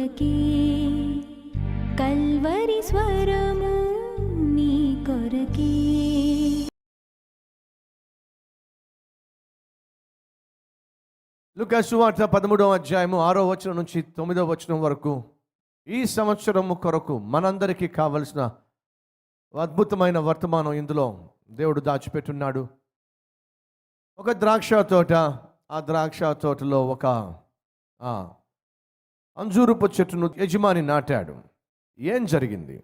కొరకే కల్వరి స్వరము నీ కొరకే. లూకా సువార్త 13వ అధ్యాయము 6వ వచనం నుంచి 9వ వచనం వరకు ఈ సంవత్సరము కొరకు మనందరికీ కావలసిన అద్భుతమైన వర్తమానం ఇందులో దేవుడు దాచిపెట్టున్నాడు. ఒక ద్రాక్ష తోట, ఆ ద్రాక్ష తోటలో ఒక అంజూరపు చెట్టును యజమాని నాటాడు. ఏం జరిగింది?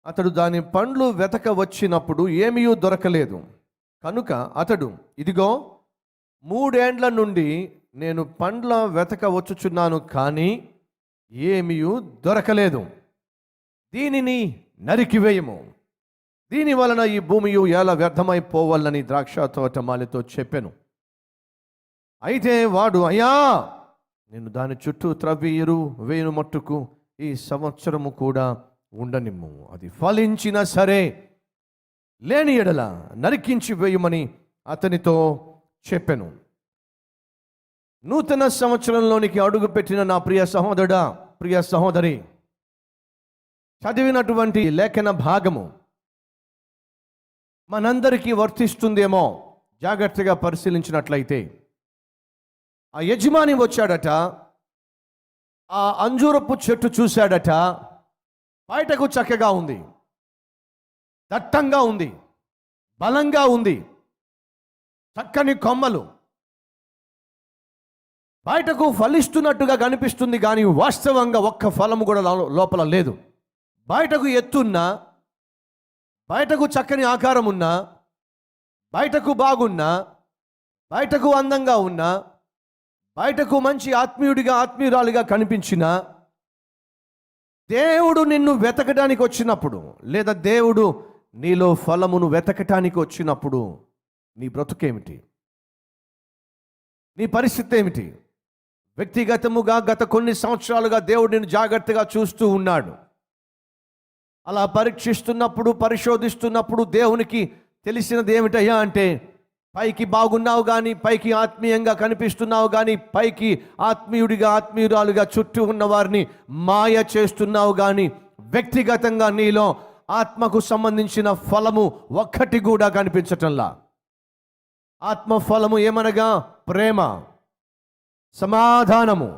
అతడు దాని పండ్లు వెతక వచ్చినప్పుడు ఏమీ దొరకలేదు. కనుక అతడు, ఇదిగో 3 ఏండ్ల నుండి నేను పండ్ల వెతక వచ్చుచున్నాను, కానీ ఏమీ దొరకలేదు. దీనిని నరికివేయము, దీని వలన ఈ భూమియు ఎలా వ్యర్థమైపోవాలని ద్రాక్ష తోటమాలితో చెప్పెను. అయితే వాడు, అయ్యా, నేను దాని చుట్టూ త్రవ్వి వేయును మట్టుకు ఈ సంవత్సరము కూడా ఉండనిమ్ము. అది ఫలించినా సరే, లేని ఎడల నరికించి వేయమని అతనితో చెప్పెను. నూతన సంవత్సరంలోనికి అడుగుపెట్టిన నా ప్రియ సహోదరుడా, ప్రియ సహోదరి, చదివినటువంటి లేఖన భాగము మనందరికీ వర్తిస్తుందేమో జాగ్రత్తగా పరిశీలించినట్లయితే. ఆ యజమాని వచ్చాడట, ఆ అంజూరపు చెట్టు చూశాడట. బయటకు చక్కగా ఉంది, దట్టంగా ఉంది, బలంగా ఉంది, చక్కని కొమ్మలు, బయటకు ఫలిస్తున్నట్టుగా కనిపిస్తుంది, కానీ వాస్తవంగా ఒక్క ఫలము కూడా లోపల లేదు. బయటకు ఎత్తున్నా, బయటకు చక్కని ఆకారం ఉన్నా, బయటకు బాగున్నా, బయటకు అందంగా ఉన్నా, బయటకు మంచి ఆత్మీయురాలిగా కనిపించినా, దేవుడు నిన్ను వెతకడానికి వచ్చినప్పుడు, లేదా దేవుడు నీలో ఫలమును వెతకటానికి వచ్చినప్పుడు నీ బ్రతుకేమిటి? నీ పరిస్థితి ఏమిటి? వ్యక్తిగతముగా గత కొన్ని సంవత్సరాలుగా దేవుడు నిన్ను జాగ్రత్తగా చూస్తూ ఉన్నాడు. అలా పరీక్షిస్తున్నప్పుడు, పరిశోధిస్తున్నప్పుడు దేవునికి తెలిసినది ఏమిటయ్యా అంటే, పైకి బాగున్నావు కానీ, పైకి ఆత్మీయంగా కనిపిస్తున్నావు కానీ, పైకి ఆత్మీయురాలుగా చుట్టూ ఉన్న వారిని మాయ చేస్తున్నావు కానీ, వ్యక్తిగతంగా నీలో ఆత్మకు సంబంధించిన ఫలము ఒక్కటి కూడా కనిపించటంలా. ఆత్మఫలము ఏమనగా ప్రేమ, సమాధానము,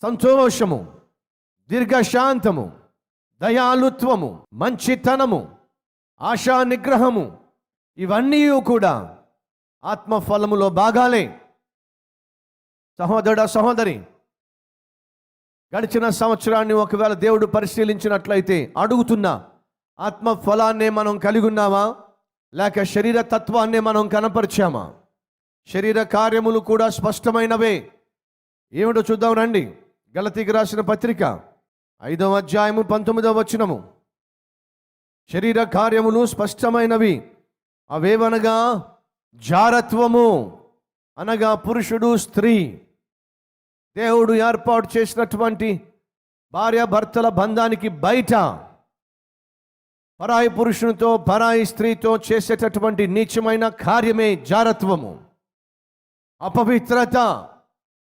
సంతోషము, దీర్ఘశాంతము, దయాలుత్వము, మంచితనము, ఆశా నిగ్రహము, ఇవన్నీ కూడా ఆత్మఫలములో భాగాలే. సహోదరుడా, సహోదరి, గడిచిన సంవత్సరాన్ని ఒకవేళ దేవుడు పరిశీలించినట్లయితే అడుగుతున్నా, ఆత్మఫలాన్నే మనం కలిగి ఉన్నామా, లేక శరీర తత్వాన్నే మనం కనపరిచామా? శరీర కార్యములు కూడా స్పష్టమైనవే. ఏమిటో చూద్దాం రండి. గలతీకి రాసిన పత్రిక 5వ అధ్యాయము 19వ వచనము. శరీర కార్యములు స్పష్టమైనవి. అవేవనగా జారత్వము, అనగా పురుషుడు స్త్రీ, దేవుడు ఏర్పాటు చేసినటువంటి భార్యాభర్తల బంధానికి బయట పరాయి పురుషునితో, పరాయి స్త్రీతో చేసేటటువంటి నీచమైన కార్యమే జారత్వము. అపవిత్రత,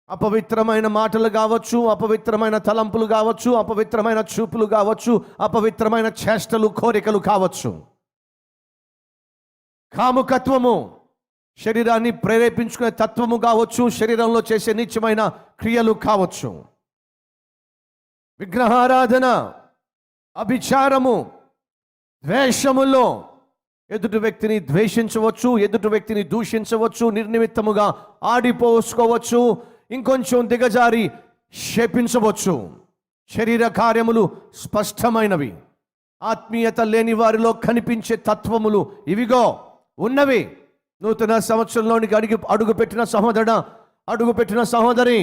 అపవిత్రమైన మాటలు కావచ్చు, అపవిత్రమైన తలంపులు కావచ్చు, అపవిత్రమైన చూపులు కావచ్చు, అపవిత్రమైన చేష్టలు, కోరికలు కావచ్చు. కాముకత్వము, శరీరాన్ని ప్రేరేపించుకునే తత్వము కావచ్చు, శరీరంలో చేసే నీచమైన క్రియలు కావచ్చు. విగ్రహారాధన, అభిచారము, ద్వేషములో ఎదుటి వ్యక్తిని ద్వేషించవచ్చు, ఎదుటి వ్యక్తిని దూషించవచ్చు, నిర్నిమిత్తముగా ఆడిపోసుకోవచ్చు, ఇంకొంచెం దిగజారి శపించవచ్చు. శరీర కార్యములు స్పష్టమైనవి. ఆత్మీయత లేని వారిలో కనిపించే తత్వములు ఇవిగో ఉన్నవి. నూతన సంవత్సరంలోనికి అడుగుపెట్టిన సహోదరుడా, అడుగుపెట్టిన సహోదరి,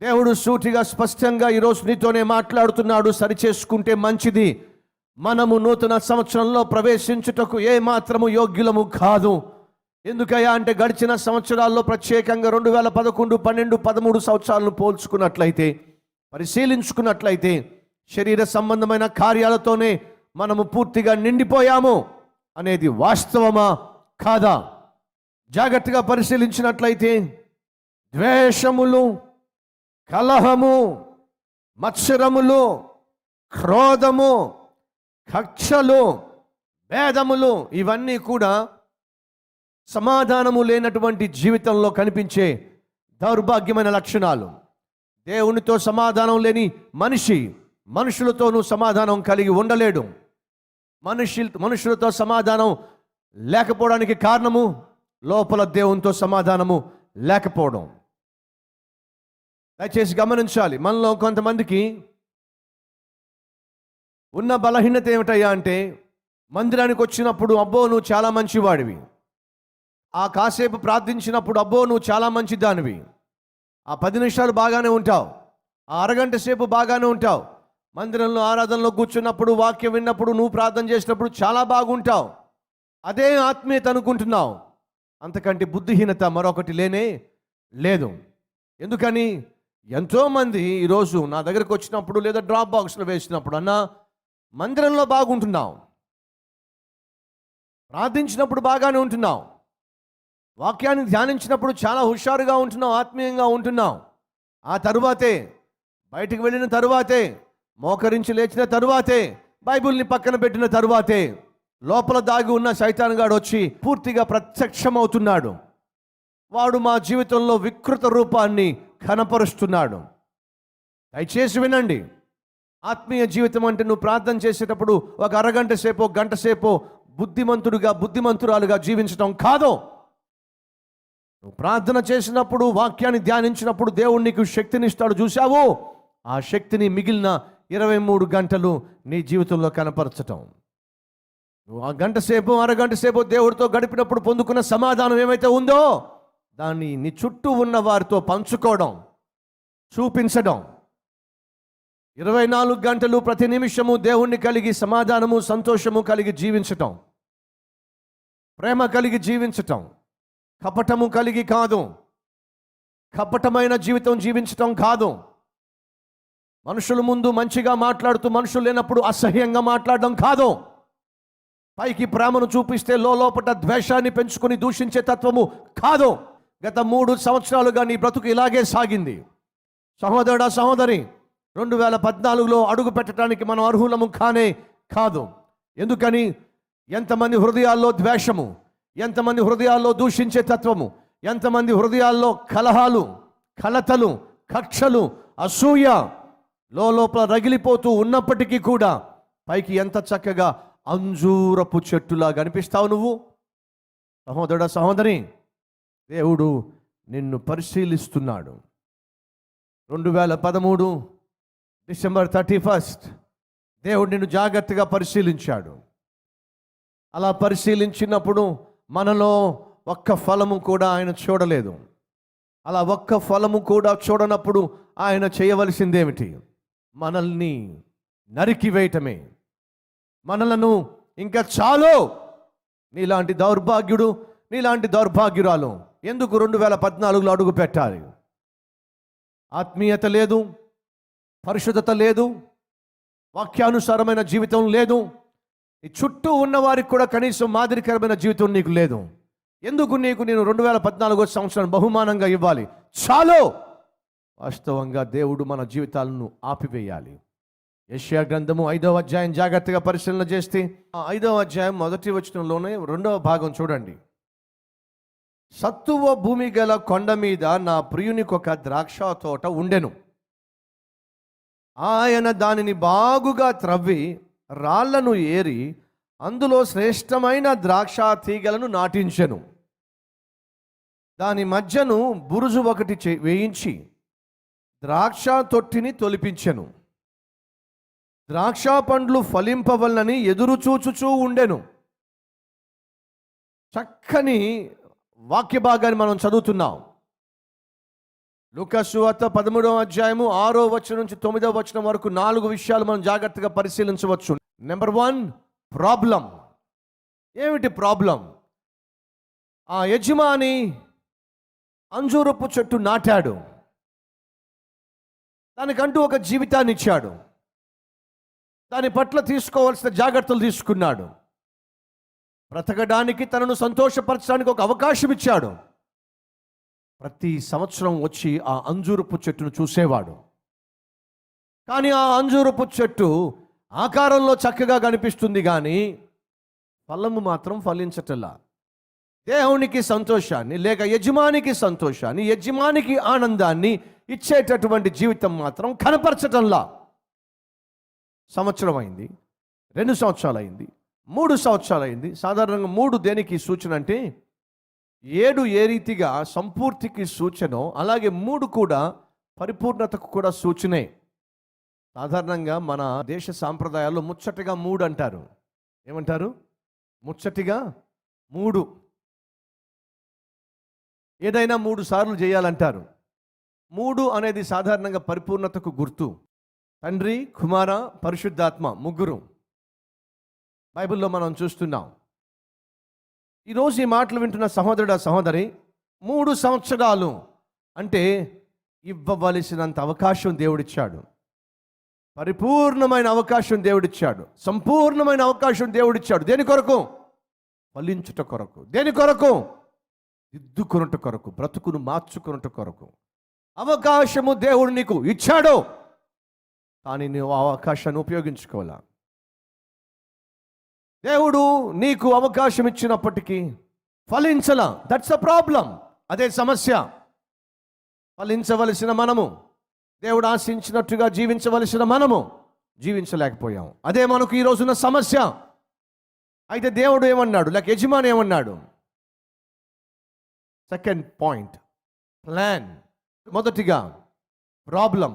దేవుడు సూటిగా స్పష్టంగా ఈరోజు నీతోనే మాట్లాడుతున్నాడు. సరిచేసుకుంటే మంచిది. మనము నూతన సంవత్సరంలో ప్రవేశించుటకు ఏమాత్రము యోగ్యులము కాదు. ఎందుకయ్యా అంటే, గడిచిన సంవత్సరాల్లో ప్రత్యేకంగా 2011, 12, 13 సంవత్సరాలను పోల్చుకున్నట్లయితే, పరిశీలించుకున్నట్లయితే, శరీర సంబంధమైన కార్యాలతోనే మనము పూర్తిగా నిండిపోయాము అనేది వాస్తవమా కాదా? జాగ్రత్తగా పరిశీలించినట్లయితే ద్వేషములు, కలహము, మత్సరములు, క్రోధము, కక్షలు, భేదములు, ఇవన్నీ కూడా సమాధానము లేనటువంటి జీవితంలో కనిపించే దౌర్భాగ్యమైన లక్షణాలు. దేవునితో సమాధానం లేని మనిషి మనుషులతోనూ సమాధానం కలిగి ఉండలేడు. మనుషులతో సమాధానం లేకపోవడానికి కారణము లోపల దేవునితో సమాధానము లేకపోవడం. దయచేసి గమనించాలి. మనలో కొంతమందికి ఉన్న బలహీనత ఏమిటయ్యా అంటే, మందిరానికి వచ్చినప్పుడు అబ్బో నువ్వు చాలా మంచివాడివి, ఆ కాసేపు ప్రార్థించినప్పుడు అబ్బో నువ్వు చాలా మంచి దానివి, ఆ 10 నిమిషాలు బాగానే ఉంటావు, ఆ అరగంట సేపు బాగానే ఉంటావు, మందిరంలో ఆరాధనలో కూర్చున్నప్పుడు వాక్యం విన్నప్పుడు నువ్వు ప్రార్థన చేసినప్పుడు చాలా బాగుంటావు, అదే ఆత్మీయత అనుకుంటున్నావు. అంతకంటే బుద్ధిహీనత మరొకటి లేనే లేదు. ఎందుకని ఎంతోమంది ఈరోజు నా దగ్గరకు వచ్చినప్పుడు లేదా డ్రాప్ బాక్స్లో వేసినప్పుడు, అన్నా మందిరంలో బాగుంటున్నావు, ప్రార్థించినప్పుడు బాగానే ఉంటున్నావు, వాక్యాన్ని ధ్యానించినప్పుడు చాలా హుషారుగా ఉంటున్నావు, ఆత్మీయంగా ఉంటున్నావు, ఆ తరువాతే బయటికి వెళ్ళిన తరువాతే, మోకరించి లేచిన తరువాతే, బైబిల్ని పక్కన పెట్టిన తరువాతే లోపల దాగి ఉన్న సైతాన్ గాడు వచ్చి పూర్తిగా ప్రత్యక్షమవుతున్నాడు. వాడు మా జీవితంలో వికృత రూపాన్ని కనపరుస్తున్నాడు. దయచేసి వినండి. ఆత్మీయ జీవితం అంటే నువ్వు ప్రార్థన చేసేటప్పుడు ఒక అరగంట సేపో గంట సేపో బుద్ధిమంతురాలుగా జీవించడం కాదు. నువ్వు ప్రార్థన చేసినప్పుడు, వాక్యాన్ని ధ్యానించినప్పుడు దేవుడు నీకు శక్తినిస్తాడు. చూశావు, ఆ శక్తిని మిగిలిన 23 గంటలు నీ జీవితంలో కనపరచటం. నువ్వు ఆ గంట సేపు అరగంట సేపు దేవుడితో గడిపినప్పుడు పొందుకున్న సమాధానం ఏమైతే ఉందో దాన్ని నీ చుట్టూ ఉన్న వారితో పంచుకోవడం, చూపించడం. 24 గంటలు ప్రతి నిమిషము దేవుణ్ణి కలిగి సమాధానము, సంతోషము కలిగి జీవించటం, ప్రేమ కలిగి జీవించటం, కపటము కలిగి కాదు, కపటమైన జీవితం జీవించటం కాదు. మనుషుల ముందు మంచిగా మాట్లాడుతూ మనుషులు లేనప్పుడు అసహ్యంగా మాట్లాడడం కాదు. పైకి ప్రేమను చూపిస్తే లోపట ద్వేషాన్ని పెంచుకొని దూషించే తత్వము కాదు. గత 3 సంవత్సరాలుగా నీ బ్రతుకు ఇలాగే సాగింది. సహోదరుడా, సహోదరి, 2014లో అడుగు పెట్టడానికి మనం అర్హులము కానే కాదు. ఎందుకని? ఎంతమంది హృదయాల్లో ద్వేషము, ఎంతమంది హృదయాల్లో దూషించే తత్వము, ఎంతమంది హృదయాల్లో కలహాలు, కలతలు, కక్షలు, అసూయ లోపల రగిలిపోతూ ఉన్నప్పటికీ కూడా పైకి ఎంత చక్కగా అంజూరపు చెట్టులా కనిపిస్తావు నువ్వు. సహోదరుడా, సహోదరి, దేవుడు నిన్ను పరిశీలిస్తున్నాడు. 2013 డిసెంబర్ 31 దేవుడు నిన్ను జాగ్రత్తగా పరిశీలించాడు. అలా పరిశీలించినప్పుడు మనలో ఒక్క ఫలము కూడా ఆయన చూడలేదు. అలా ఒక్క ఫలము కూడా చూడనప్పుడు ఆయన చేయవలసిందేమిటి? మనల్ని నరికివేయటమే. మనలను ఇంకా చాలు, నీలాంటి దౌర్భాగ్యుడు, నీలాంటి దౌర్భాగ్యురాలు ఎందుకు 2014లో అడుగు పెట్టాలి? ఆత్మీయత లేదు, పరిశుద్ధత లేదు, వాక్యానుసారమైన జీవితం లేదు, ఈ చుట్టూ ఉన్న వారికి కూడా కనీసం మాదిరికరమైన జీవితం నీకు లేదు. ఎందుకు నేను 2014 సంవత్సరం బహుమానంగా ఇవ్వాలి? చాలు. వాస్తవంగా దేవుడు మన జీవితాలను ఆపివేయాలి. యెషయా గ్రంథము 5వ అధ్యాయం జాగ్రత్తగా పరిశీలన చేస్తే, ఆ 5వ అధ్యాయం 1వ వచనంలోనే 2వ భాగం చూడండి. సత్తువ భూమి గల కొండ మీద నా ప్రియునికొక ద్రాక్ష తోట ఉండెను. ఆయన దానిని బాగుగా త్రవ్వి రాళ్లను ఏరి అందులో శ్రేష్టమైన ద్రాక్ష తీగలను నాటించెను. దాని మధ్యను బురుజు ఒకటి వేయించి ద్రాక్ష తొట్టిని తొలిపించెను. ద్రాక్ష పండ్లు ఫలింపవలనని ఎదురు చూచుచూ ఉండెను. చక్కని వాక్య భాగాన్ని మనం చదువుతున్నాం. లూకా సువార్త 13వ అధ్యాయము 6వ వచనం నుంచి 9వ వచనం వరకు 4 విషయాలు మనం జాగ్రత్తగా పరిశీలించవచ్చు. Number 1, problem. ఏమిటి ప్రాబ్లం? ఆ యజమాని అంజూరపు చెట్టు నాటాడు, దానికంటూ ఒక జీవితాన్ని ఇచ్చాడు, దాని పట్ల తీసుకోవాల్సిన జాగ్రత్తలు తీసుకున్నాడు, బ్రతకడానికి తనను సంతోషపరచడానికి ఒక అవకాశం ఇచ్చాడు. ప్రతి సంవత్సరం వచ్చి ఆ అంజూరపు చెట్టును చూసేవాడు. కానీ ఆ అంజూరపు చెట్టు ఆకారంలో చక్కగా కనిపిస్తుంది కానీ ఫలము మాత్రం ఫలించటల్లా. దేవునికి సంతోషాన్ని లేక యజమానికి సంతోషాన్ని, యజమానికి ఆనందాన్ని ఇచ్చేటటువంటి జీవితం మాత్రం కనపరచటంలా. సంవత్సరం అయింది, 2 సంవత్సరాలు అయింది, 3 సంవత్సరాలు అయింది. సాధారణంగా 3 దేనికి సూచన అంటే 7 ఏ రీతిగా సంపూర్తికి సూచనో అలాగే 3 కూడా పరిపూర్ణతకు కూడా సూచనే. సాధారణంగా మన దేశ సాంప్రదాయాల్లో ముచ్చటగా 3 అంటారు. ఏమంటారు? ముచ్చటిగా 3. ఏదైనా 3 సార్లు చేయాలంటారు. 3 అనేది సాధారణంగా పరిపూర్ణతకు గుర్తు. తండ్రి, కుమార, పరిశుద్ధాత్మ, 3 బైబిల్లో మనం చూస్తున్నాం. ఈరోజు ఈ మాటలు వింటున్న సహోదరుడా, సహోదరి, 3 సంవత్సరాలు అంటే ఇవ్వవలసినంత అవకాశం దేవుడిచ్చాడు. పరిపూర్ణమైన అవకాశం దేవుడిచ్చాడు. సంపూర్ణమైన అవకాశం దేవుడిచ్చాడు. దేని కొరకు? ఫలించుట కొరకు. దేని కొరకు? దిద్దుకొనుట కొరకు, బ్రతుకును మార్చుకొనుట కొరకు. అవకాశము దేవుడు నీకు ఇచ్చాడు, కానీ నువ్వు ఆ అవకాశాన్ని ఉపయోగించుకోవాలా. దేవుడు నీకు అవకాశం ఇచ్చినప్పటికీ ఫలించలా. That's a problem. అదే సమస్య. ఫలించవలసిన మనము, దేవుడు ఆశించినట్టుగా జీవించవలసిన మనము జీవించలేకపోయాం. అదే మనకు ఈ రోజున సమస్య. అయితే దేవుడు ఏమన్నాడు, లేక యజమాని ఏమన్నాడు? Second point, plan. మొదటిగా ప్రాబ్లం,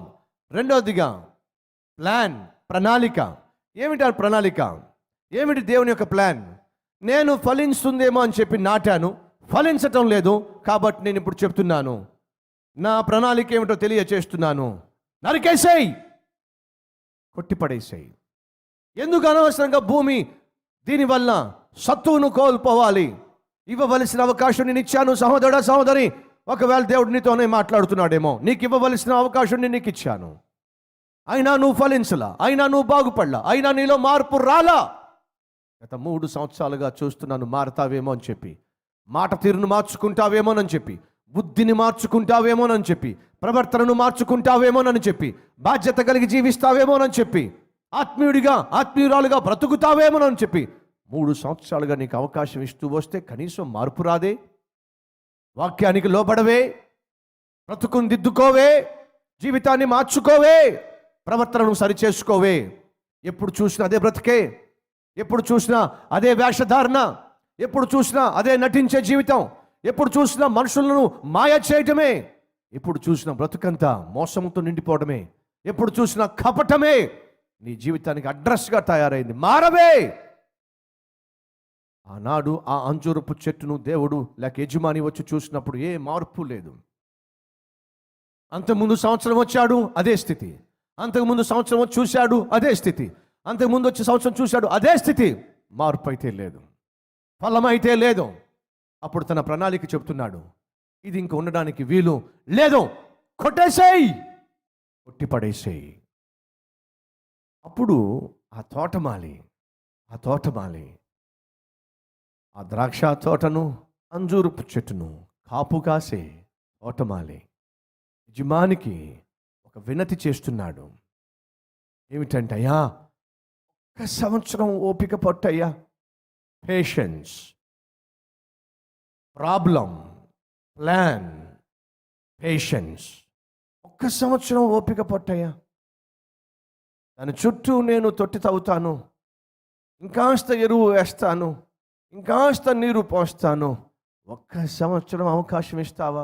రెండవదిగా ప్లాన్, ప్రణాళిక. ఏమిటి ఆ ప్రణాళిక? ఏమిటి దేవుని యొక్క ప్లాన్? నేను ఫలిస్తుందేమో అని చెప్పి నాటాను, ఫలించటం లేదు, కాబట్టి నేను ఇప్పుడు చెప్తున్నాను, నా ప్రణాళిక ఏమిటో తెలియచేస్తున్నాను. నరికేసేయి, కొట్టిపడేసేయి. ఎందుకు అనవసరంగా భూమి దీనివల్ల సత్తువును కోల్పోవాలి? ఇవ్వవలసిన అవకాశం నేను ఇచ్చాను. సహోదరుడా, సహోదరి, ఒకవేళ దేవుడు నీతోనే మాట్లాడుతున్నాడేమో. నీకు ఇవ్వవలసిన అవకాశం నేను నీకు ఇచ్చాను, అయినా నువ్వు ఫలించలా, అయినా నువ్వు బాగుపడలా, అయినా నీలో మార్పు రాలా. గత 3 సంవత్సరాలుగా చూస్తున్నాను, మారతావేమో అని చెప్పి, మాట తీరును మార్చుకుంటావేమోనని చెప్పి, బుద్ధిని మార్చుకుంటావేమోనని చెప్పి, ప్రవర్తనను మార్చుకుంటావేమోనని చెప్పి, బాధ్యత కలిగి జీవిస్తావేమోనని చెప్పి, ఆత్మీయుడిగా ఆత్మీయురాలుగా బ్రతుకుతావేమోనని చెప్పి 3 సంవత్సరాలుగా నీకు అవకాశం ఇస్తూ వస్తే కనీసం మార్పు రాదే? వాక్యానికి లోబడవే, బ్రతుకుని దిద్దుకోవే, జీవితాన్ని మార్చుకోవే, ప్రవర్తనను సరిచేసుకోవే. ఎప్పుడు చూసినా అదే బ్రతికే, ఎప్పుడు చూసినా అదే వేషధారణ, ఎప్పుడు చూసినా అదే నటించే జీవితం, ఎప్పుడు చూసినా మనుషులను మాయ చేయటమే, ఎప్పుడు చూసినా బ్రతుకంతా మోసంతో నిండిపోవడమే, ఎప్పుడు చూసినా కపటమే నీ జీవితానికి అడ్రస్గా తయారైంది. మారవే. ఆనాడు ఆ అంజూరపు చెట్టును దేవుడు లేక యజమాని వచ్చి చూసినప్పుడు ఏ మార్పు లేదు. అంతకుముందు సంవత్సరం వచ్చాడు, అదే స్థితి. అంతకుముందు సంవత్సరం వచ్చి చూశాడు, అదే స్థితి. అంతకుముందు వచ్చి సంవత్సరం చూశాడు, అదే స్థితి. మార్పు అయితే లేదు, ఫలం అయితే లేదు. అప్పుడు తన ప్రణాళిక చెప్తున్నాడు, ఇది ఇంక ఉండడానికి వీలు లేదు, కొట్టేసేయి, కొట్టిపడేసేయి. అప్పుడు ఆ తోటమాలి ఆ ద్రాక్ష తోటను, అంజూరపు చెట్టును కాపు కాసే తోటమాలి యజమానికి ఒక వినతి చేస్తున్నాడు. ఏమిటంటే, అయ్యా, 1 సంవత్సరం ఓపిక పట్టయ్యా. Patience, problem, plan, patience. 1 సంవత్సరం ఓపిక పట్టయ్యా. దాని చుట్టూ నేను తొట్టి తవ్వుతాను, ఇంకాస్త ఎరువు వేస్తాను, ఇంకాస్త నీరు పోస్తాను. 1 సంవత్సరం అవకాశం ఇస్తావా?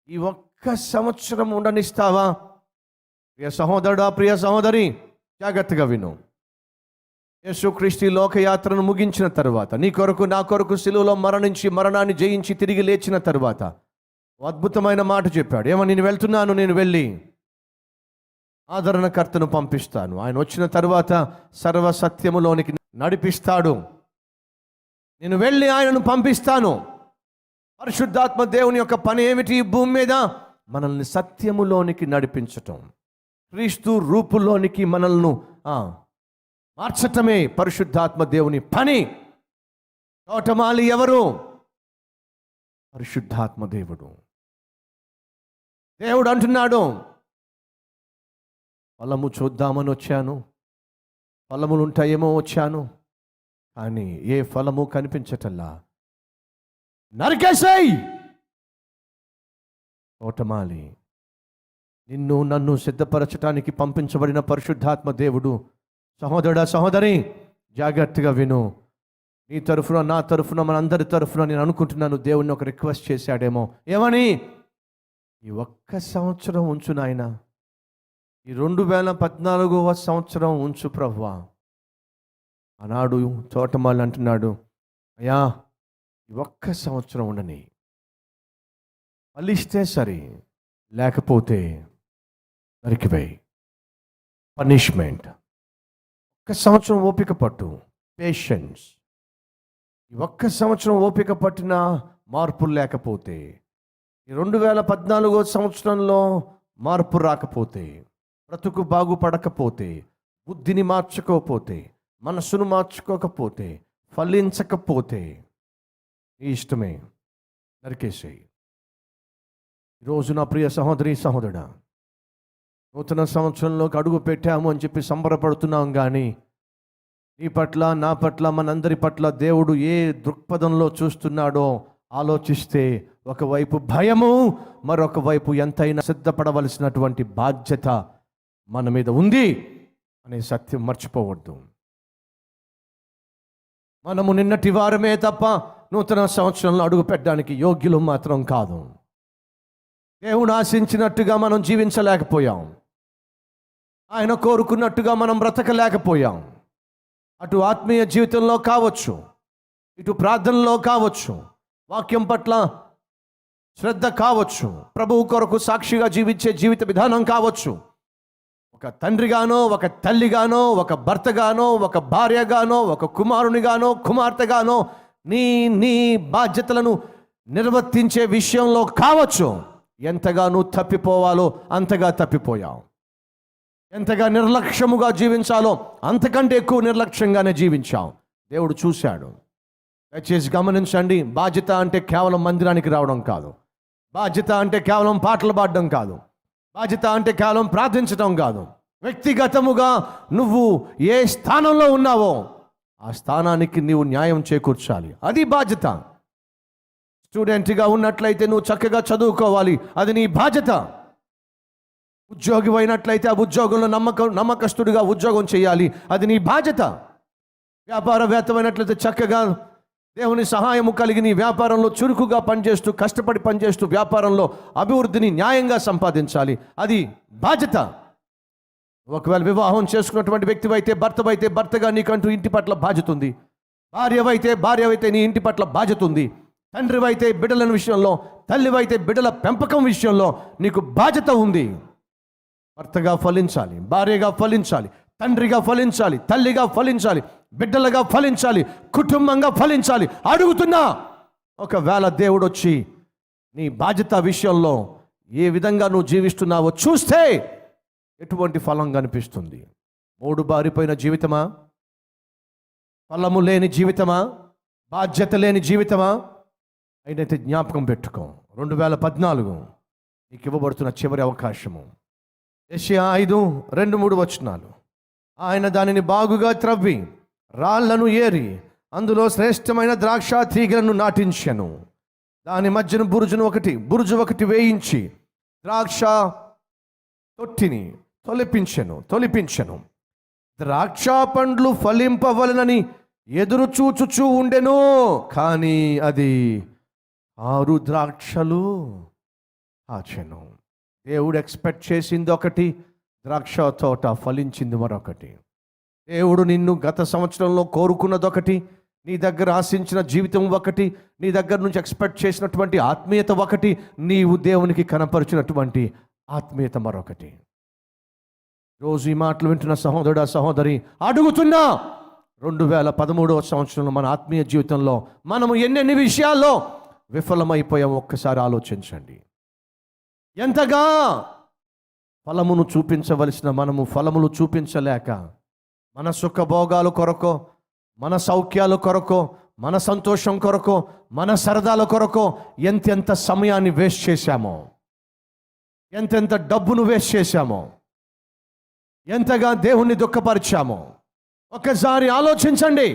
ఈ 1 సంవత్సరం ఉండనిస్తావా? ప్రియ సహోదరుడా, ప్రియ సహోదరి, జాగ్రత్తగా విను. యేసుక్రీస్తు లోకయాత్రను ముగించిన తర్వాత, నీ కొరకు నా కొరకు సిలువలో మరణించి మరణాన్ని జయించి తిరిగి లేచిన తర్వాత అద్భుతమైన మాట చెప్పాడు. ఏమని? నేను వెళ్తున్నాను, నేను వెళ్ళి ఆదరణకర్తను పంపిస్తాను. ఆయన వచ్చిన తర్వాత సర్వసత్యములోనికి నడిపిస్తాడు. నేను వెళ్ళి ఆయనను పంపిస్తాను. పరిశుద్ధాత్మ దేవుని యొక్క పని ఏమిటి ఈ భూమి మీద? మనల్ని సత్యములోనికి నడిపించటం, క్రీస్తు రూపులోనికి మనల్ని మార్చటమే పరిశుద్ధాత్మ దేవుని పని. తోటమాలి ఎవరు? పరిశుద్ధాత్మ దేవుడు. దేవుడు అంటున్నాడు, ఫలము చూద్దామని వచ్చాను, ఫలములు ఉంటాయేమో వచ్చాను, కానీ ఏ ఫలము కనిపించటల్లా. నరికేసేయ్. తోటమాలి, నిన్ను నన్ను సిద్ధపరచటానికి పంపించబడిన పరిశుద్ధాత్మ దేవుడు, సహోదరుడా సహోదరి జాగ్రత్తగా విను. నీ తరఫున, నా తరఫున, మన అందరి తరఫున నేను అనుకుంటున్నాను, దేవుడిని ఒక రిక్వెస్ట్ చేశాడేమో. ఏమని? ఈ ఒక్క సంవత్సరం ఉంచు నాయన, ఈ 2014వ సంవత్సరం ఉంచు ప్రభువా. ఆనాడు తోటమాలి అంటున్నాడు, అయ్యా ఈ ఒక్క సంవత్సరం ఉండని, ఫలిస్తే సరే, లేకపోతే నరికివేయి. పనిష్మెంట్. ఒక్క సంవత్సరం ఓపిక పట్టు, పేషెన్స్. ఈ ఒక్క సంవత్సరం ఓపిక పట్టిన మార్పులు లేకపోతే, ఈ 2014వ సంవత్సరంలో మార్పు రాకపోతే, బ్రతుకు బాగుపడకపోతే, బుద్ధిని మార్చుకోకపోతే, మనసును మార్చుకోకపోతే, ఫలించకపోతే నీ ఇష్టమే, నరికేసేయి. ఈరోజు నా ప్రియ సహోదరి సహోదరుడా, నూతన సంవత్సరంలోకి అడుగు పెట్టాము అని చెప్పి సంబరపడుతున్నాం, కానీ నీ పట్ల, నా పట్ల, మనందరి పట్ల దేవుడు ఏ దృక్పథంలో చూస్తున్నాడో ఆలోచిస్తే, ఒకవైపు భయము, మరొక వైపు ఎంతైనా సిద్ధపడవలసినటువంటి బాధ్యత మన మీద ఉంది అనే సత్యం మర్చిపోవద్దు. మనము నిన్నటి వారమే తప్ప నూతన సంవత్సరంలో అడుగు పెట్టడానికి యోగ్యులు మాత్రం కాదు. దేవుడు ఆశించినట్టుగా మనం జీవించలేకపోయాం, ఆయన కోరుకున్నట్టుగా మనం బ్రతకలేకపోయాం. అటు ఆత్మీయ జీవితంలో కావచ్చు, ఇటు ప్రార్థనలో కావచ్చు, వాక్యం పట్ల శ్రద్ధ కావచ్చు, ప్రభువు కొరకు సాక్షిగా జీవించే జీవిత విధానం కావచ్చు. ఒక తండ్రిగానో, ఒక తల్లిగానో, ఒక భర్తగానో, ఒక భార్యగానో, ఒక కుమారునిగానో, కుమార్తెగానో నీ నీ బాధ్యతలను నిర్వర్తించే విషయంలో కావచ్చు, ఎంతగా నువ్వు తప్పిపోవాలో అంతగా తప్పిపోయావు. ఎంతగా నిర్లక్ష్యముగా జీవించాలో అంతకంటే ఎక్కువ నిర్లక్ష్యంగానే జీవించావు. దేవుడు చూశాడు. దయచేసి గమనించండి, బాధ్యత అంటే కేవలం మందిరానికి రావడం కాదు, బాధ్యత అంటే కేవలం పాటలు పాడడం కాదు, బాధ్యత అంటే కేవలం ప్రార్థించడం కాదు. వ్యక్తిగతముగా నువ్వు ఏ స్థానంలో ఉన్నావో ఆ స్థానానికి నీవు న్యాయం చేకూర్చాలి, అది బాధ్యత. స్టూడెంట్గా ఉన్నట్లయితే నువ్వు చక్కగా చదువుకోవాలి, అది నీ బాధ్యత. ఉద్యోగి అయినట్లయితే ఆ ఉద్యోగంలో నమ్మకస్తుడిగా ఉద్యోగం చేయాలి, అది నీ బాధ్యత. వ్యాపారవేత్తమైనట్లయితే చక్కగా దేవుని సహాయము కలిగి నీ వ్యాపారంలో చురుకుగా పనిచేస్తూ, కష్టపడి పనిచేస్తూ వ్యాపారంలో అభివృద్ధిని న్యాయంగా సంపాదించాలి, అది బాధ్యత. ఒకవేళ వివాహం చేసుకున్నటువంటి వ్యక్తివైతే, భర్తవైతే భర్తగా నీకంటూ ఇంటి పట్ల బాధ్యత ఉంది, భార్యవైతే నీ ఇంటి పట్ల బాధ్యత ఉంది, తండ్రివైతే బిడ్డల విషయంలో, తల్లివైతే బిడ్డల పెంపకం విషయంలో నీకు బాధ్యత ఉంది. భర్తగా ఫలించాలి, భార్యగా ఫలించాలి, తండ్రిగా ఫలించాలి, తల్లిగా ఫలించాలి, బిడ్డలుగా ఫలించాలి, కుటుంబంగా ఫలించాలి. అడుగుతున్నా, ఒకవేళ దేవుడు వచ్చి నీ బాధ్యత విషయంలో ఏ విధంగా నువ్వు జీవిస్తున్నావో చూస్తే ఎటువంటి ఫలం కనిపిస్తుంది? మూడు బారిపోయిన జీవితమా? ఫలము లేని జీవితమా? బాధ్యత లేని జీవితమా? అయినైతే జ్ఞాపకం పెట్టుకో, 2014 నీకు ఇవ్వబడుతున్న చివరి అవకాశము. యెషయా 5:2-3 వచనాలు. ఆయన దానిని బాగుగా త్రవ్వి రాళ్లను ఏరి అందులో శ్రేష్టమైన ద్రాక్ష తీగలను నాటించెను. దాని మధ్యన బురుజు ఒకటి వేయించి ద్రాక్ష తొట్టిని తొలిపించెను. ద్రాక్ష పండ్లు ఫలింపవలనని ఎదురు చూచుచూ ఉండెను, కానీ అది 6 ద్రాక్షలు కాచెను. దేవుడు ఎక్స్పెక్ట్ చేసింది ఒకటి, ద్రాక్ష తోట ఫలించింది మరొకటి. దేవుడు నిన్ను గత సంవత్సరంలో కోరుకున్నదొకటి, నీ దగ్గర ఆశించిన జీవితం ఒకటి, నీ దగ్గర నుంచి ఎక్స్పెక్ట్ చేసినటువంటి ఆత్మీయత ఒకటి, నీవు దేవునికి కనపరిచినటువంటి ఆత్మీయత మరొకటి. రోజు ఈ మాటలు వింటున్న సహోదరుడా సహోదరి, అడుగుతున్నా, 2013వ సంవత్సరంలో మన ఆత్మీయ జీవితంలో మనము ఎన్నెన్ని విషయాల్లో విఫలమైపోయాం ఒక్కసారి ఆలోచించండి. ఎంతగా ఫలమును చూపించవలసిన మనము ఫలములు చూపించలేక, మన సుఖభోగాల కొరకో, మన సౌఖ్యాల కొరకో, మన సంతోషం కొరకో, మన సరదాల కొరకో ఎంతెంత సమయాన్ని వేస్ట్ చేశామో. ఎంతెంత డబ్బును వేస్ట్ చేశామో, ఎంతగా దేవుణ్ణి దుఃఖపరిచామో ఒక్కసారి ఆలోచించండి.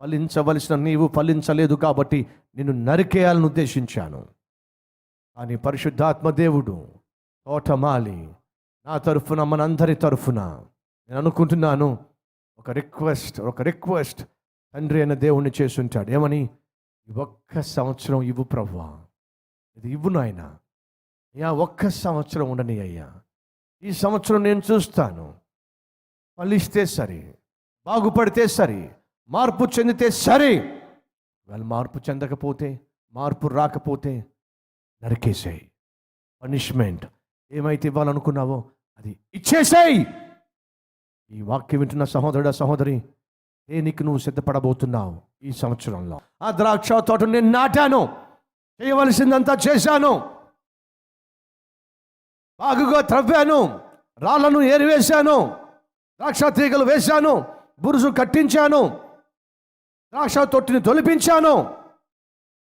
ఫలించవలసిన నీవు ఫలించలేదు కాబట్టి నిన్ను నరికేయాలని ఉద్దేశించాను. కానీ పరిశుద్ధాత్మ దేవుడు తోటమాలి నా తరఫున, మనందరి తరఫున నేను అనుకుంటున్నాను ఒక రిక్వెస్ట్ తండ్రి అయిన దేవుణ్ణి చేసుంటాడు. ఏమని? ఈ ఒక్క సంవత్సరం ఇవ్వు ప్రభువా, ఇది ఇవ్వు నాయన అయ్యా, ఒక్క సంవత్సరం ఉండని అయ్యా, ఈ సంవత్సరం నేను చూస్తాను, ఫలిస్తే సరే, బాగుపడితే సరే, మార్పు చెందితే సరే. వాళ్ళు మార్పు చెందకపోతే, మార్పు రాకపోతే నరికేసాయి. పనిష్మెంట్ ఏమైతే ఇవ్వాలనుకున్నావో అది ఇచ్చేసాయి. ఈ వాక్యం వింటున్న సహోదరుడా, సహోదరి, దేనికి నువ్వు సిద్ధపడబోతున్నావు ఈ సంవత్సరంలో? ఆ ద్రాక్ష తోట నేను నాటాను, చేయవలసిందంతా చేశాను, బాగుగా త్రవ్వాను, రాళ్లను ఏరివేశాను, ద్రాక్ష తీగలు వేశాను, బురుజు కట్టించాను, ద్రాక్ష తొట్టిని తొలిపించాను,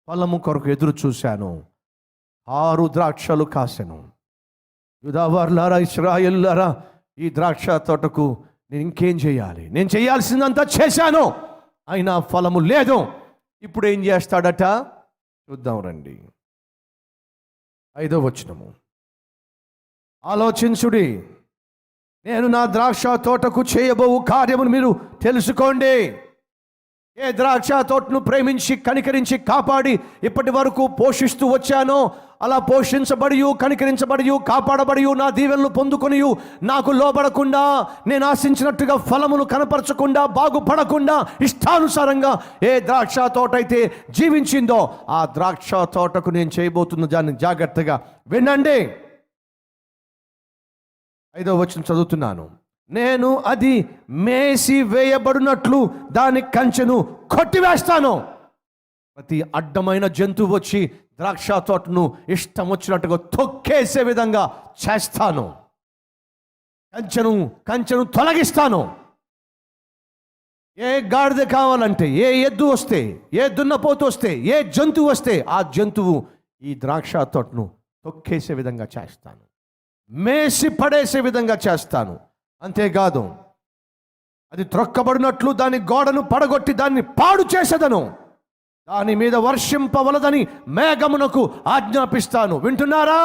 ఫలము కొరకు ఎదురు చూశాను, 6 ద్రాక్షలు కాసెను. యూదావారులారా, ఇశ్రాయేలులారా, ఈ ద్రాక్ష తోటకు నేను ఇంకేం చేయాలి? నేను చేయాల్సిందంతా చేశాను, అయినా ఫలము లేదు. ఇప్పుడు ఏం చేస్తాడట చూద్దాం రండి. 5వ వచనము, ఆలోచించుడి, నేను నా ద్రాక్ష తోటకు చేయబోవు కార్యమును మీరు తెలుసుకోండి. ఏ ద్రాక్ష తోటను ప్రేమించి కనికరించి కాపాడి ఇప్పటి వరకు పోషిస్తూ వచ్చానో, అలా పోషించబడి కనికరించబడి కాపాడబడి నా దీవెనలు పొందుకొని నాకు లోబడకుండా, నేను ఆశించినట్టుగా ఫలములు కనపరచకుండా, బాగుపడకుండా ఇష్టానుసారంగా ఏ ద్రాక్ష తోట అయితే జీవించిందో ఆ ద్రాక్ష తోటకు నేను చేయబోతున్న దాన్ని జాగ్రత్తగా వినండి. 5వ వచనం చదువుతున్నాను. నేను అది మేసి వేయబడినట్లు దాని కంచెను కొట్టివేస్తాను. ప్రతి అడ్డమైన జంతువు వచ్చి ద్రాక్ష తోటను ఇష్టం వచ్చినట్టుగా తొక్కేసే విధంగా చేస్తాను. కంచెను తొలగిస్తాను. ఏ గాడిద కావాలంటే, ఏ ఎద్దు వస్తే, ఏ దున్నపోతు వస్తే, ఏ జంతువు వస్తే ఆ జంతువు ఈ ద్రాక్ష తోటను తొక్కేసే విధంగా చేస్తాను, మేసి పడేసే విధంగా చేస్తాను. అంతేకాదు, అది త్రొక్కబడినట్లు దాని గోడను పడగొట్టి దాన్ని పాడు చేసేదను, దాని మీద వర్షింపవలదని మేఘమునకు ఆజ్ఞాపిస్తాను. వింటున్నారా?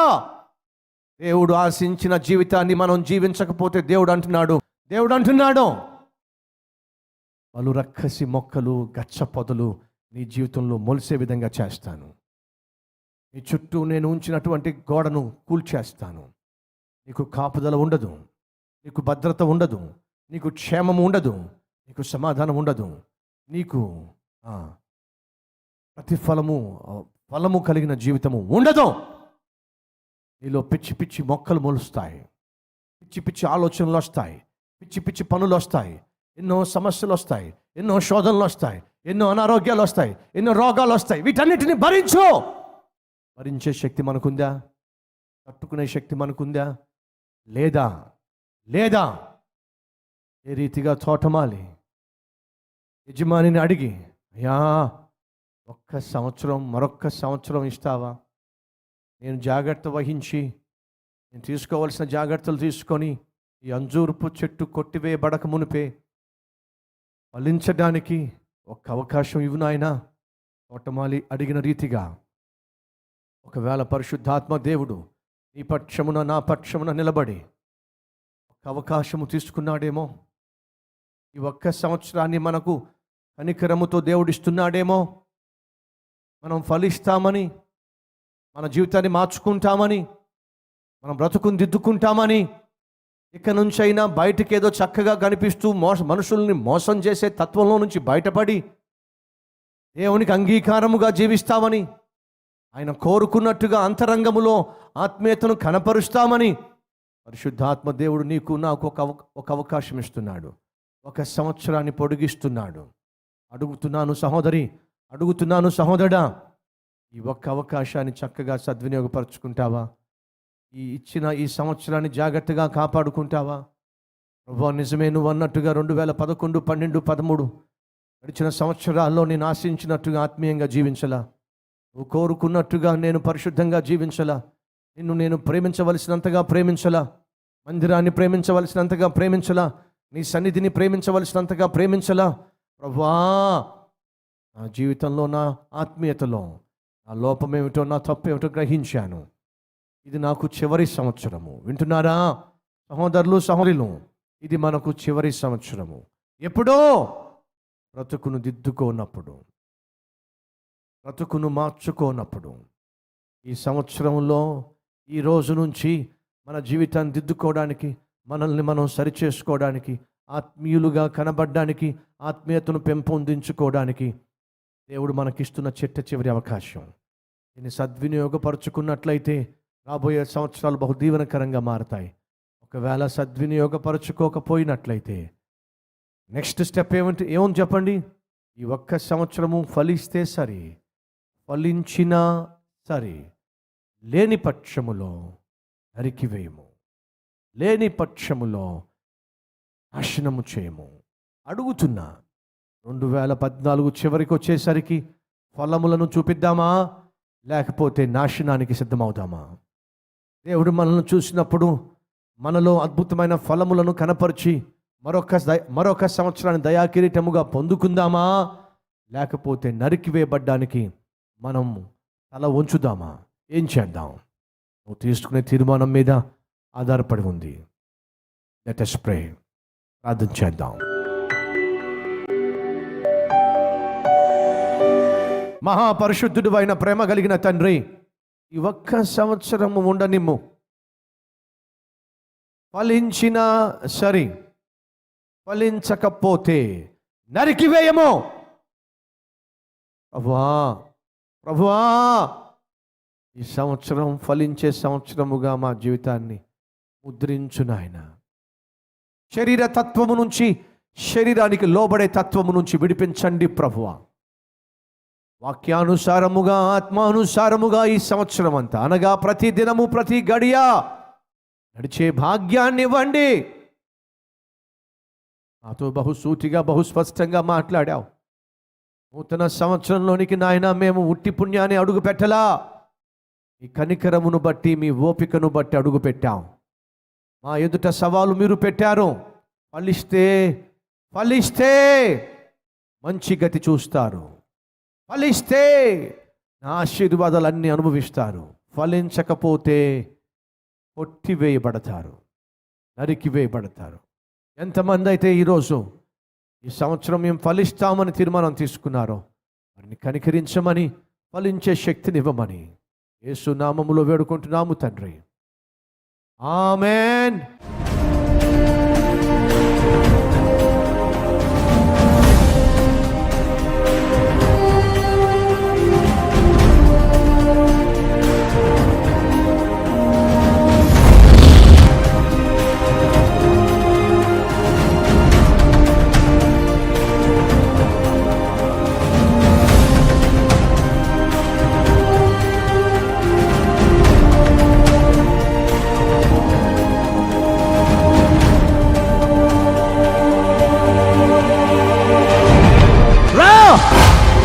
దేవుడు ఆశించిన జీవితాన్ని మనం జీవించకపోతే దేవుడు అంటున్నాడు పలు రక్కసి మొక్కలు, గచ్చ పొదలు నీ జీవితంలో మొలిసే విధంగా చేస్తాను. నీ చుట్టూ నేను ఉంచినటువంటి గోడను కూల్చేస్తాను. నీకు కాపుదల ఉండదు, నీకు భద్రత ఉండదు, నీకు క్షేమము ఉండదు, నీకు సమాధానం ఉండదు, నీకు ఫలము కలిగిన జీవితము ఉండదు. నీలో పిచ్చి పిచ్చి మొక్కలు మొలుస్తాయి, పిచ్చి పిచ్చి ఆలోచనలు వస్తాయి, పిచ్చి పిచ్చి పనులు వస్తాయి, ఎన్నో సమస్యలు వస్తాయి, ఎన్నో శోధనలు వస్తాయి, ఎన్నో అనారోగ్యాలు వస్తాయి, ఎన్నో రోగాలు వస్తాయి. వీటన్నిటిని భరించే శక్తి మనకుందా? తట్టుకునే శక్తి మనకుందా? లేదా ఏ రీతిగా తోటమాలి యజమానిని అడిగి, అయ్యా మరొక్క సంవత్సరం ఇస్తావా? నేను జాగ్రత్త వహించి, నేను తీసుకోవాల్సిన జాగ్రత్తలు తీసుకొని ఈ అంజూరపు చెట్టు కొట్టివేయబడక మునిపే ఫలించడానికి ఒక్క అవకాశం ఇవ్వు నాయనా. తోటమాలి అడిగిన రీతిగా ఒకవేళ పరిశుద్ధాత్మ దేవుడు నీ పక్షమున నా పక్షమున నిలబడి ఒక అవకాశము తీసుకున్నాడేమో, ఈ ఒక్క సంవత్సరాన్ని మనకు కనికరముతో దేవుడిస్తున్నాడేమో, మనం ఫలిస్తామని, మన జీవితాన్ని మార్చుకుంటామని, మనం బ్రతుకుని దిద్దుకుంటామని, ఇక నుంచైనా బయటికి ఏదో చక్కగా కనిపిస్తూ మనుషుల్ని మోసం చేసే తత్వంలో నుంచి బయటపడి దేవునికి అంగీకారముగా జీవిస్తామని, ఆయన కోరుకున్నట్టుగా అంతరంగములో ఆత్మీయతను కనపరుస్తామని పరిశుద్ధాత్మ దేవుడు నీకు నాకు ఒక అవకాశం ఇస్తున్నాడు. ఒక సంవత్సరాన్ని పొడిగిస్తున్నాడు. అడుగుతున్నాను సహోదరి, అడుగుతున్నాను సహోదరా, ఈ ఒక్క అవకాశాన్ని చక్కగా సద్వినియోగపరచుకుంటావా? ఇచ్చిన ఈ సంవత్సరాన్ని జాగ్రత్తగా కాపాడుకుంటావా? ప్రభువా, నిజమే నువ్వు అన్నట్టుగా 2011, 12, 13 గడిచిన సంవత్సరాల్లో నేను ఆశించినట్టుగా ఆత్మీయంగా జీవించలా, నువ్వు కోరుకున్నట్టుగా నేను పరిశుద్ధంగా జీవించలా, నిన్ను నేను ప్రేమించవలసినంతగా ప్రేమించలా, మందిరాన్ని ప్రేమించవలసినంతగా ప్రేమించలా, నీ సన్నిధిని ప్రేమించవలసినంతగా ప్రేమించలా. ప్రభువా, నా జీవితంలో, నా ఆత్మీయతలో నా లోపమేమిటో, నా తప్పేమిటో గ్రహించాను. ఇది నాకు చివరి సంవత్సరము. వింటున్నారా సహోదరులు, సహోదరులు? ఇది మనకు చివరి సంవత్సరము. ఎప్పుడో బ్రతుకును దిద్దుకోనప్పుడు, బ్రతుకును మార్చుకోనప్పుడు, ఈ సంవత్సరంలో ఈ రోజు నుంచి మన జీవితాన్ని దిద్దుకోవడానికి, మనల్ని మనం సరిచేసుకోవడానికి, ఆత్మీయులుగా కనబడడానికి, ఆత్మీయతను పెంపొందించుకోవడానికి దేవుడు మనకిస్తున్న చివరి అవకాశం. దీన్ని సద్వినియోగపరుచుకున్నట్లయితే రాబోయే సంవత్సరాలు బహు దీవెనకరంగా మారతాయి. ఒకవేళ సద్వినియోగపరచుకోకపోయినట్లయితే నెక్స్ట్ స్టెప్ ఏమని చెప్పండి? ఈ ఒక్క సంవత్సరము ఫలిస్తే సరి, ఫలించినా సరి, లేని పక్షములో నరికివేయము, లేని పక్షములో నాశనము చేయము. అడుగుతున్నా, 2014 చివరికి వచ్చేసరికి ఫలములను చూపిద్దామా, లేకపోతే నాశనానికి సిద్ధమవుదామా? దేవుడు మనల్ని చూసినప్పుడు మనలో అద్భుతమైన ఫలములను కనపరిచి మరొక సంవత్సరాన్ని దయాకిరీటముగా పొందుకుందామా, లేకపోతే నరికివేయబడ్డానికి మనం తల వంచుదామా? ఏం చేద్దాం? నువ్వు తీసుకునే తీర్మానం మీద ఆధారపడి ఉంది. Let us pray. ప్రార్థన చేద్దాం. మహాపరిశుద్ధుడు అయిన ప్రేమ కలిగిన తండ్రి, ఈ ఒక్క సంవత్సరము ఉండనిమ్ము. ఫలించినా సరి, ఫలించకపోతే నరికివేయము. ప్రభువా, ప్రభువా, ఈ సంవత్సరం ఫలించే సంవత్సరముగా మా జీవితాన్ని ముద్రించు నాయన. శరీర తత్వము నుంచి, శరీరానికి లోబడే తత్వము నుంచి విడిపించండి ప్రభువా. వాక్యానుసారముగా, ఆత్మానుసారముగా ఈ సంవత్సరం అంతా, అనగా ప్రతి దినము, ప్రతి గడియ నడిచే భాగ్యాన్ని ఇవ్వండి. నాతో బహుసూటిగా, బహుస్పష్టంగా మాట్లాడావు. నూతన సంవత్సరంలోనికి నాయన మేము ఉట్టి పుణ్యాన్ని అడుగు పెట్టలా, మీ కనికరమును బట్టి, మీ ఓపికను బట్టి అడుగు పెట్టాం. మా ఎదుట సవాలు మీరు పెట్టారు. ఫలిస్తే మంచి గతి చూస్తారు, ఫలిస్తే నా ఆశీర్వాదాలన్నీ అనుభవిస్తారు, ఫలించకపోతే కొట్టివేయబడతారు, నరికివేయబడతారు. ఎంతమంది అయితే ఈరోజు ఈ సంవత్సరం మేము ఫలిస్తామని తీర్మానం తీసుకున్నారో వారిని కనికరించమని, ఫలించే శక్తిని ఇవ్వమని యేసు నామములో వేడుకుంటున్నాము తండ్రి. ఆమేన్.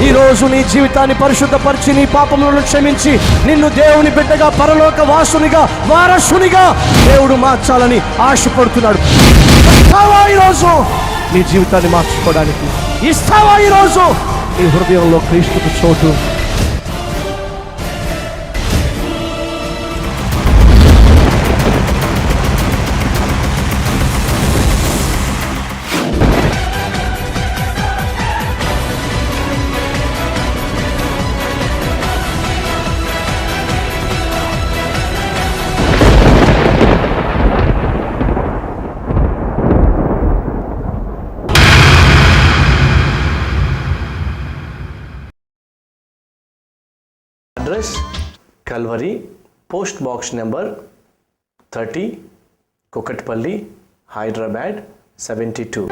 ఈరోజు నీ జీవితాన్ని పరిశుద్ధపరిచి, నీ పాపములను క్షమించి, నిన్ను దేవుని బిడ్డగా, పరలోక వాసునిగా, వారసునిగా దేవుడు మార్చాలని ఆశపడుతున్నాడు. ఇస్తావా ఈరోజు నీ జీవితాన్ని మార్చుకోవడానికి? ఇస్తావా ఈరోజు నీ హృదయంలో క్రీస్తుకు చోటు? Address Calvary, post box number 30, Kukatpally, Hyderabad 72.